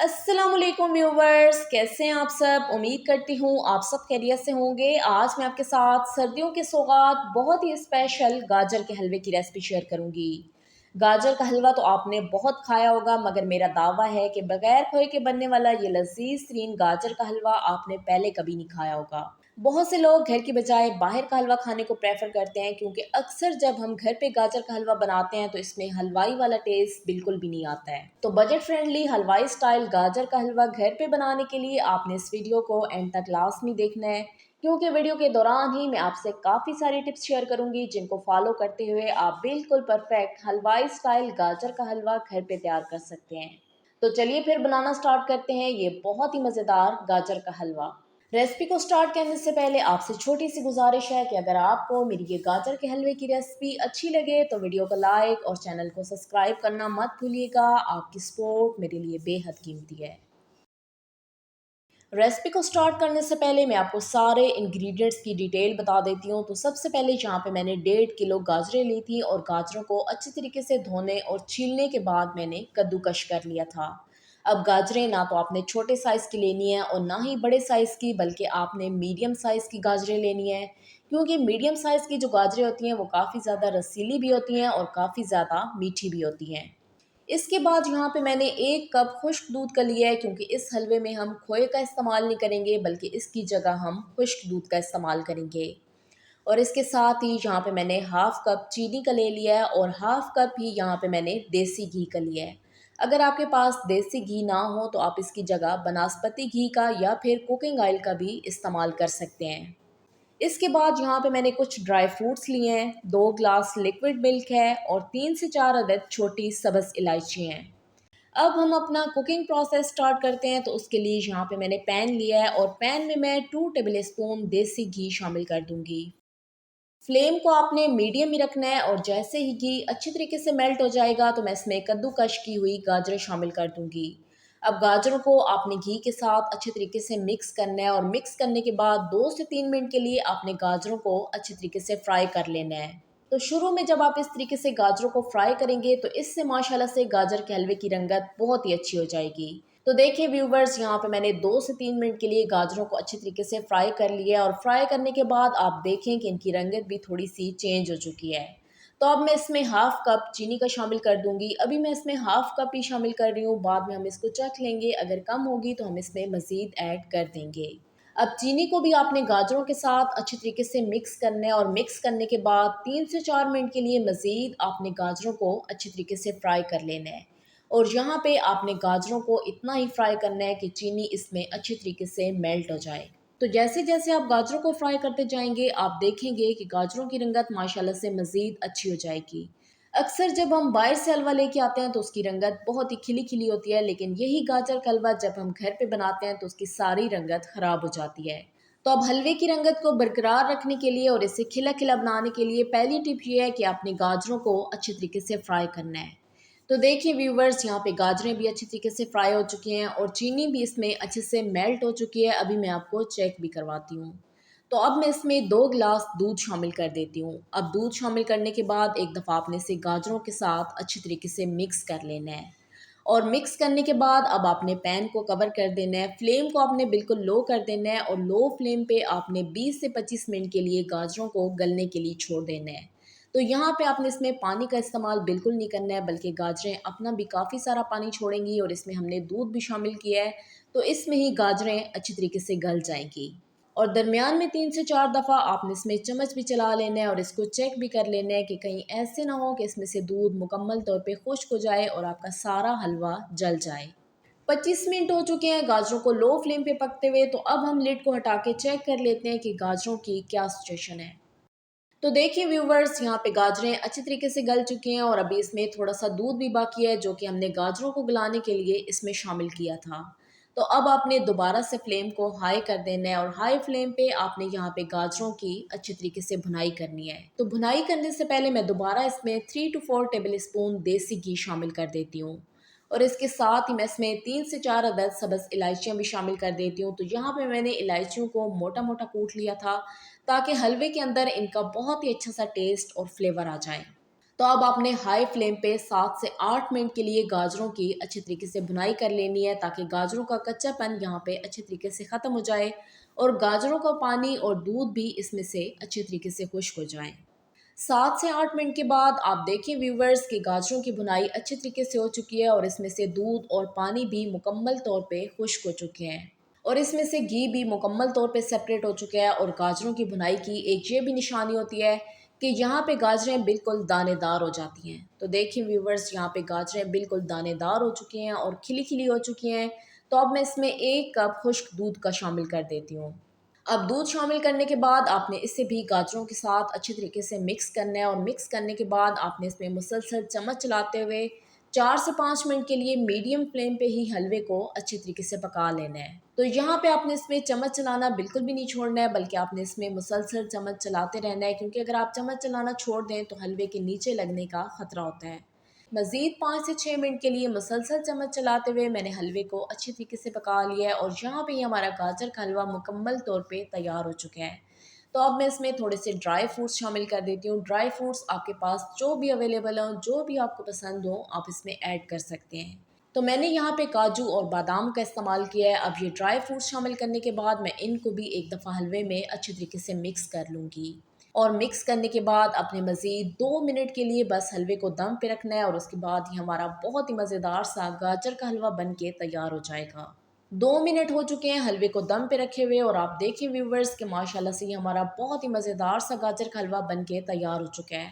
अस्सलामुअलैकुम व्यूवर्स, कैसे हैं आप सब। उम्मीद करती हूँ आप सब खैरियत से होंगे। आज मैं आपके साथ सर्दियों के सौगात बहुत ही स्पेशल गाजर के हलवे की रेसिपी शेयर करूँगी। गाजर का हलवा तो आपने बहुत खाया होगा, मगर मेरा दावा है कि बगैर खोए के बनने वाला ये लजीज तरीन गाजर का हलवा आपने पहले कभी नहीं खाया होगा। बहुत से लोग घर की बजाय बाहर का हलवा खाने को प्रेफर करते हैं, क्योंकि अक्सर जब हम घर पे गाजर का हलवा बनाते हैं तो इसमें हलवाई वाला टेस्ट बिल्कुल भी नहीं आता है। तो बजट फ्रेंडली हलवाई स्टाइल गाजर का हलवा घर पे बनाने के लिए आपने इस वीडियो को एंड तक लाजमी देखना है, क्योंकि वीडियो के दौरान ही मैं आपसे काफ़ी सारी टिप्स शेयर करूंगी जिनको फॉलो करते हुए आप बिल्कुल परफेक्ट हलवाई स्टाइल गाजर का हलवा घर पे तैयार कर सकते हैं। तो चलिए फिर बनाना स्टार्ट करते हैं ये बहुत ही मज़ेदार गाजर का हलवा। रेसिपी को स्टार्ट करने से पहले आपसे छोटी सी गुजारिश है कि अगर आपको मेरी ये गाजर के हलवे की रेसिपी अच्छी लगे तो वीडियो को लाइक और चैनल को सब्सक्राइब करना मत भूलिएगा। आपकी सपोर्ट मेरे लिए बेहद कीमती है। रेसिपी को स्टार्ट करने से पहले मैं आपको सारे इंग्रेडिएंट्स की डिटेल बता देती हूँ। तो सबसे पहले यहाँ पे मैंने 1.5 किलो गाजरें ली थी और गाजरों को अच्छी तरीके से धोने और छीलने के बाद मैंने कद्दूकश कर लिया था। अब गाजरें ना तो आपने छोटे साइज़ की लेनी है और ना ही बड़े साइज़ की, बल्कि आपने मीडियम साइज़ की गाजरें लेनी है, क्योंकि मीडियम साइज़ की जो गाजरें होती हैं वो काफ़ी ज़्यादा रसीली भी होती हैं और काफ़ी ज़्यादा मीठी भी होती हैं। इसके बाद यहाँ पे मैंने 1 कप खुश्क दूध का लिया है, क्योंकि इस हलवे में हम खोए का इस्तेमाल नहीं करेंगे, बल्कि इसकी जगह हम खुश्क दूध का इस्तेमाल करेंगे। और इसके साथ ही यहाँ पे मैंने हाफ़ कप चीनी का ले लिया है और हाफ़ कप ही यहाँ पे मैंने देसी घी का लिया है। अगर आपके पास देसी घी ना हो तो आप इसकी जगह बनास्पति घी का या फिर कुकिंग ऑयल का भी इस्तेमाल कर सकते हैं। इसके बाद यहाँ पे मैंने कुछ ड्राई फ्रूट्स लिए हैं, 2 ग्लास लिक्विड मिल्क है और 3 से 4 अदद छोटी सब्ज़ इलायची हैं। अब हम अपना कुकिंग प्रोसेस स्टार्ट करते हैं। तो उसके लिए यहाँ पे मैंने पैन लिया है और पैन में मैं 2 टेबल स्पून देसी घी शामिल कर दूंगी। फ्लेम को आपने मीडियम ही रखना है और जैसे ही घी अच्छी तरीके से मेल्ट हो जाएगा तो मैं इसमें कद्दूकश की हुई गाजरें शामिल कर दूंगी। अब गाजरों को आपने घी के साथ अच्छे तरीके से मिक्स करना है और मिक्स करने के बाद 2 से 3 मिनट के लिए आपने गाजरों को अच्छे तरीके से फ्राई कर लेना है। तो शुरू में जब आप इस तरीके से गाजरों को फ्राई करेंगे तो इससे माशाल्लाह से गाजर के हलवे की रंगत बहुत ही अच्छी हो जाएगी। तो देखिए व्यूवर्स, यहाँ पे मैंने 2 से 3 मिनट के लिए गाजरों को अच्छी तरीके से फ्राई कर लिया और फ्राई करने के बाद आप देखें कि इनकी रंगत भी थोड़ी सी चेंज हो चुकी है। तो अब मैं इसमें हाफ़ कप चीनी का शामिल कर दूंगी। अभी मैं इसमें हाफ़ कप ही शामिल कर रही हूँ, बाद में हम इसको चख लेंगे, अगर कम होगी तो हम इसमें मज़ीद ऐड कर देंगे। अब चीनी को भी आपने गाजरों के साथ अच्छी तरीके से मिक्स करना है और मिक्स करने के बाद 3 से 4 मिनट के लिए मज़ीद आपने गाजरों को अच्छी तरीके से फ्राई कर लेना है। और यहाँ पे आपने गाजरों को इतना ही फ्राई करना है कि चीनी इसमें अच्छी तरीके से मेल्ट हो जाए। तो जैसे जैसे आप गाजरों को फ्राई करते जाएंगे आप देखेंगे कि गाजरों की रंगत माशाल्लाह से मज़ीद अच्छी हो जाएगी। अक्सर जब हम बाहर से हलवा लेके आते हैं तो उसकी रंगत बहुत ही खिली खिली होती है, लेकिन यही गाजर का हलवा जब हम घर पे बनाते हैं तो उसकी सारी रंगत ख़राब हो जाती है। तो अब हलवे की रंगत को बरकरार रखने के लिए और इसे खिला खिला बनाने के लिए पहली टिप ये है कि आपने गाजरों को अच्छे तरीके से फ्राई करना है। तो देखिए व्यूवर्स, यहाँ पे गाजरें भी अच्छी तरीके से फ्राई हो चुकी हैं और चीनी भी इसमें अच्छे से मेल्ट हो चुकी है। अभी मैं आपको चेक भी करवाती हूँ। तो अब मैं इसमें 2 ग्लास दूध शामिल कर देती हूँ। अब दूध शामिल करने के बाद एक दफ़ा आपने इसे गाजरों के साथ अच्छी तरीके से मिक्स कर लेना है। और मिक्स करने के बाद अब आपने पैन को कवर कर देना है। फ्लेम को आपने बिल्कुल लो कर देना है और लो फ्लेम पे आपने 20 से 25 मिनट के लिए गाजरों को गलने के लिए छोड़ देना है। तो यहाँ पे आपने इसमें पानी का इस्तेमाल बिल्कुल नहीं करना है, बल्कि गाजरें अपना भी काफ़ी सारा पानी छोड़ेंगी और इसमें हमने दूध भी शामिल किया है, तो इसमें ही गाजरें अच्छी तरीके से गल जाएंगी। और दरमियान में 3 से 4 दफ़ा आपने इसमें चम्मच भी चला लेना है और इसको चेक भी कर लेना है कि कहीं ऐसे ना हो कि इसमें से दूध मुकम्मल तौर पे खुश्क हो जाए और आपका सारा हलवा जल जाए। 25 मिनट हो चुके हैं गाजरों को लो फ्लेम पे पकते हुए। तो अब हम लिड को हटा के चेक कर लेते हैं कि गाजरों की क्या सिचुएशन है। तो देखिए व्यूवर्स, यहाँ पे गाजरें अच्छी तरीके से गल चुकी हैं और अभी इसमें थोड़ा सा दूध भी बाकी है जो कि हमने गाजरों को गलाने के लिए इसमें शामिल किया था। तो अब आपने दोबारा से फ्लेम को हाई कर देना है और हाई फ्लेम पे आपने यहाँ पे गाजरों की अच्छी तरीके से भुनाई करनी है। तो भुनाई करने से पहले मैं दोबारा इसमें 3 to 4 टेबल स्पून देसी घी शामिल कर देती हूँ और इसके साथ ही मैं इसमें 3 से 4 अदद सब्ज़ इलायचियाँ भी शामिल कर देती हूँ। तो यहाँ पे मैंने इलायचियों को मोटा मोटा कूट लिया था ताकि हलवे के अंदर इनका बहुत ही अच्छा सा टेस्ट और फ्लेवर आ जाए। तो अब आपने हाई फ्लेम पे 7 से 8 मिनट के लिए गाजरों की अच्छे तरीके से भुनाई कर लेनी है, ताकि गाजरों का कच्चापन यहाँ पे अच्छे तरीके से ख़त्म हो जाए और गाजरों का पानी और दूध भी इसमें से अच्छे तरीके से खुश्क हो जाए। 7 से 8 मिनट के बाद आप देखें व्यूवर्स कि गाजरों की भुनाई अच्छे तरीके से हो चुकी है और इसमें से दूध और पानी भी मुकम्मल तौर पे खुश्क हो चुके हैं और इसमें से घी भी मुकम्मल तौर पे सेपरेट हो चुका है। और गाजरों की भुनाई की एक ये भी निशानी होती है कि यहाँ पे गाजरें बिल्कुल दानेदार हो जाती हैं। तो देखिए व्यूवर्स, यहाँ पे गाजरें बिल्कुल दानेदार हो चुकी हैं और खिली खिली हो चुकी हैं। तो अब मैं इसमें 1 कप खुश्क दूध का शामिल कर देती हूँ। अब दूध शामिल करने के बाद आपने इसे भी गाजरों के साथ अच्छे तरीके से मिक्स करना है और मिक्स करने के बाद आपने इसमें मुसलसल चम्मच चलाते हुए 4 से 5 मिनट के लिए मीडियम फ्लेम पे ही हलवे को अच्छे तरीके से पका लेना है। तो यहाँ पे आपने इसमें चम्मच चलाना बिल्कुल भी नहीं छोड़ना है, बल्कि आपने इसमें मुसलसल चम्मच चलाते रहना है, क्योंकि अगर आप चम्मच चलाना छोड़ दें तो हलवे के नीचे लगने का खतरा होता है। मज़ीद 5 से 6 मिनट के लिए मुसलसल चम्मच चलाते हुए मैंने हलवे को अच्छी तरीके से पका लिया है और यहाँ पे ही हमारा गाजर का हलवा मुकम्मल तौर पे तैयार हो चुका है। तो अब मैं इसमें थोड़े से ड्राई फ्रूट्स शामिल कर देती हूँ। ड्राई फ्रूट्स आपके पास जो भी अवेलेबल हो, जो भी आपको पसंद हो, आप इसमें ऐड कर सकते हैं। तो मैंने यहाँ पे काजू और बादाम का इस्तेमाल किया है। अब ये ड्राई फ्रूट्स शामिल करने के बाद मैं इनको भी एक दफ़ा हलवे में अच्छी तरीके से मिक्स कर लूँगी और मिक्स करने के बाद अपने मज़ीद 2 मिनट के लिए बस हलवे को दम पे रखना है और उसके बाद ही हमारा बहुत ही मज़ेदार सा गाजर का हलवा बन के तैयार हो जाएगा। 2 मिनट हो चुके हैं हलवे को दम पे रखे हुए और आप देखिए व्यूवर्स कि माशाल्लाह से ये हमारा बहुत ही मज़ेदार सा गाजर का हलवा बन के तैयार हो चुका है।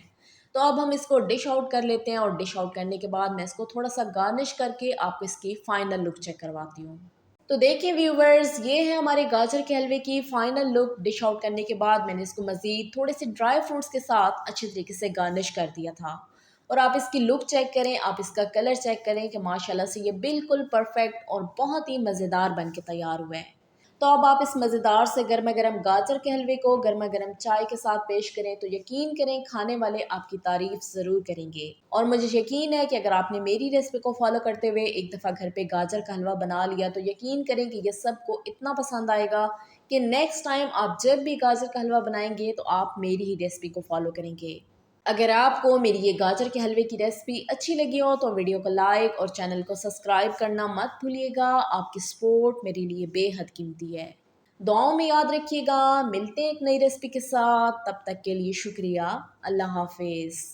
तो अब हम इसको डिश आउट कर लेते हैं और डिश आउट करने के बाद मैं इसको थोड़ा सा गार्निश करके आपको इसकी फ़ाइनल लुक चेक करवाती हूँ। तो देखिए व्यूवर्स, ये है हमारे गाजर के हलवे की फ़ाइनल लुक। डिश आउट करने के बाद मैंने इसको मज़ीद थोड़े से ड्राई फ्रूट्स के साथ अच्छे तरीके से गार्निश कर दिया था। और आप इसकी लुक चेक करें, आप इसका कलर चेक करें कि माशाल्लाह से ये बिल्कुल परफेक्ट और बहुत ही मज़ेदार बन के तैयार हुआ है। तो अब आप इस मज़ेदार से गर्मा गर्म गाजर के हलवे को गर्मा गर्म चाय के साथ पेश करें तो यकीन करें खाने वाले आपकी तारीफ ज़रूर करेंगे। और मुझे यकीन है कि अगर आपने मेरी रेसिपी को फॉलो करते हुए एक दफ़ा घर पे गाजर का हलवा बना लिया तो यकीन करें कि ये सबको इतना पसंद आएगा कि नेक्स्ट टाइम आप जब भी गाजर का हलवा बनाएंगे तो आप मेरी ही रेसिपी को फॉलो करेंगे। अगर आपको मेरी ये गाजर के हलवे की रेसिपी अच्छी लगी हो तो वीडियो को लाइक और चैनल को सब्सक्राइब करना मत भूलिएगा। आपकी सपोर्ट मेरे लिए बेहद कीमती है। दुआओं में याद रखिएगा। मिलते हैं एक नई रेसिपी के साथ, तब तक के लिए शुक्रिया। अल्लाह हाफिज़।